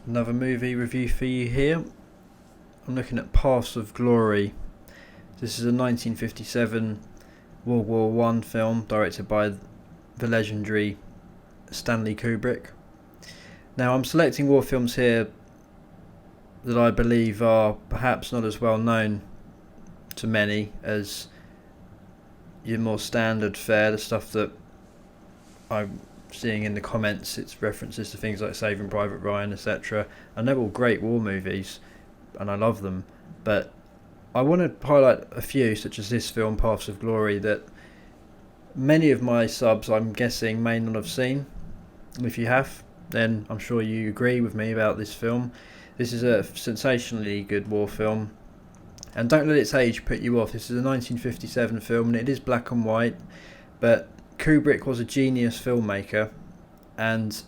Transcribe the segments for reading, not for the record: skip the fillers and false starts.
Another movie review for you here. I'm looking at Paths of Glory. This is a 1957 World War One film directed by the legendary Stanley Kubrick. Now I'm selecting war films here that I believe are perhaps not as well known to many as your more standard fare, the stuff that I'm seeing in the comments. It's references to things like Saving Private Ryan, etc. And they're all great war movies and I love them, but I want to highlight a few, such as this film, Paths of Glory, that many of my subs, I'm guessing, may not have seen. And if you have, then I'm sure you agree with me about this film. This is a sensationally good war film, and don't let its age put you off. This is a 1957 film, and it is black and white, but Kubrick was a genius filmmaker, and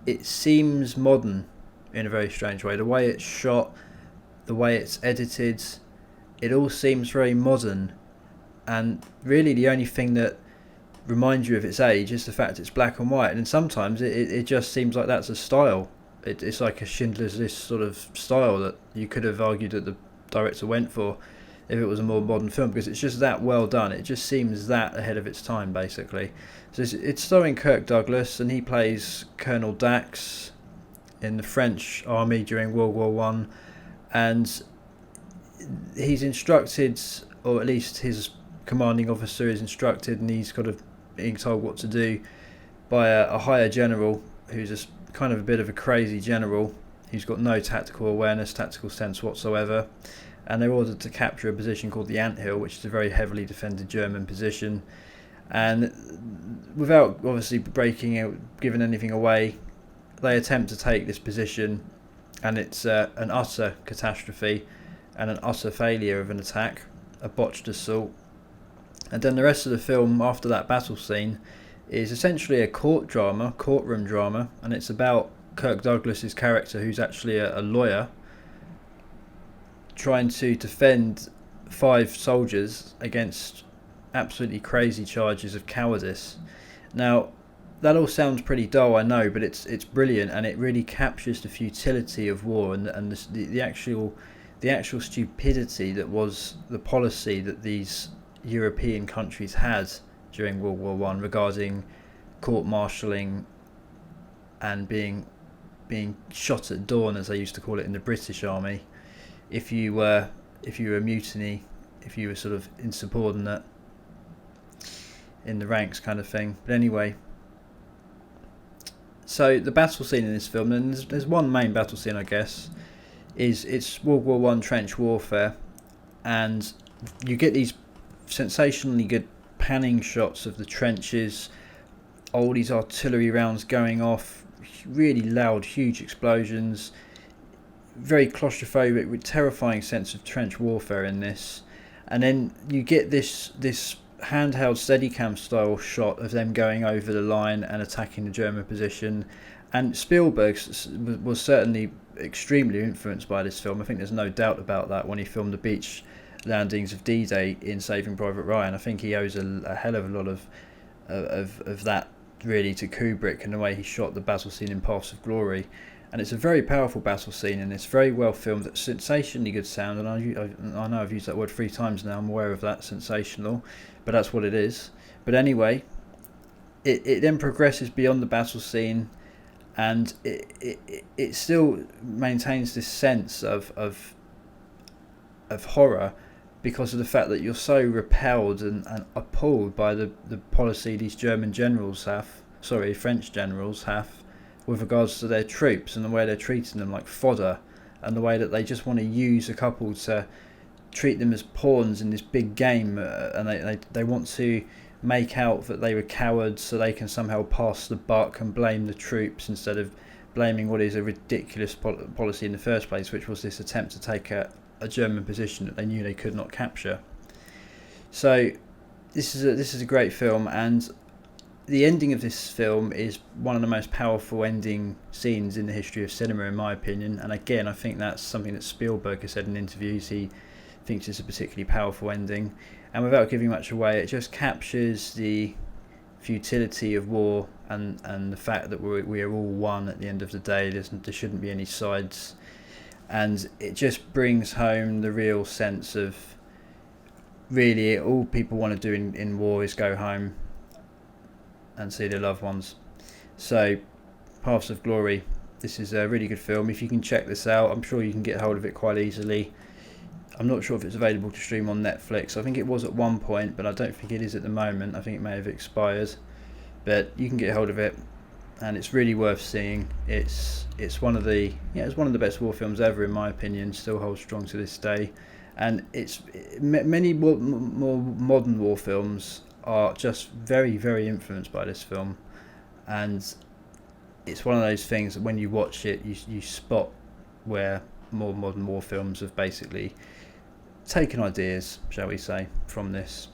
it seems modern in a very strange way. The way it's shot, the way it's edited, it all seems very modern, and really the only thing that reminds you of its age is the fact it's black and white, and sometimes it just seems like that's a style. It's like a Schindler's List sort of style that you could have argued that the director went for if it was a more modern film, because it's just that well done. It just seems that ahead of its time, basically. So it's starring Kirk Douglas, and he plays Colonel Dax in the French army during World War One, and he's instructed, or at least his commanding officer is instructed, and he's kind of being told what to do by a higher general who's just kind of a bit of a crazy general who's got no tactical awareness, tactical sense whatsoever, and they're ordered to capture a position called the Anthill, which is a very heavily defended German position, and without obviously giving anything away, they attempt to take this position, and it's an utter catastrophe and an utter failure of an attack, a botched assault. And then the rest of the film after that battle scene is essentially a courtroom drama, and it's about Kirk Douglas's character, who's actually a lawyer, trying to defend 5 soldiers against absolutely crazy charges of cowardice. Now, that all sounds pretty dull, I know, but it's brilliant, and it really captures the futility of war and the actual stupidity that was the policy that these European countries had during World War One regarding court-martialing and being shot at dawn, as they used to call it in the British Army, if you were mutiny, if you were sort of insubordinate in the ranks, kind of thing. But anyway, so the battle scene in this film, and there's one main battle scene, I guess, it's World War One trench warfare, and you get these sensationally good panning shots of the trenches, all these artillery rounds going off, really loud, huge explosions, very claustrophobic with terrifying sense of trench warfare in this. And then you get this handheld Steadicam style shot of them going over the line and attacking the German position. And Spielberg was certainly extremely influenced by this film. I think there's no doubt about that when he filmed the beach landings of D-Day in Saving Private Ryan. I think he owes a hell of a lot of that really to Kubrick and the way he shot the battle scene in Paths of Glory. And it's a very powerful battle scene, and it's very well filmed. It's sensationally good sound, and I know I've used that word 3 times now. I'm aware of that, sensational, but that's what it is. But anyway, it then progresses beyond the battle scene, and it still maintains this sense of horror, because of the fact that you're so repelled and appalled by the policy these French generals have with regards to their troops, and the way they're treating them like fodder, and the way that they just want to use a couple to treat them as pawns in this big game, and they want to make out that they were cowards so they can somehow pass the buck and blame the troops instead of blaming what is a ridiculous policy in the first place, which was this attempt to take a German position that they knew they could not capture. So this is a great film, and the ending of this film is one of the most powerful ending scenes in the history of cinema, in my opinion. And again, I think that's something that Spielberg has said in interviews. He thinks it's a particularly powerful ending, and without giving much away, it just captures the futility of war and the fact that we are all one at the end of the day. There shouldn't be any sides, and it just brings home the real sense of really all people want to do in war is go home and see their loved ones. So Paths of Glory, this is a really good film. If you can check this out, I'm sure you can get hold of it quite easily. I'm not sure if it's available to stream on Netflix. I think it was at one point, but I don't think it is at the moment. I think it may have expired, but you can get hold of it, and it's really worth seeing. It's one of the best war films ever, in my opinion. Still holds strong to this day, and many more modern war films are just very, very influenced by this film, and it's one of those things that when you watch it, you spot where more modern war films have basically taken ideas, shall we say, from this.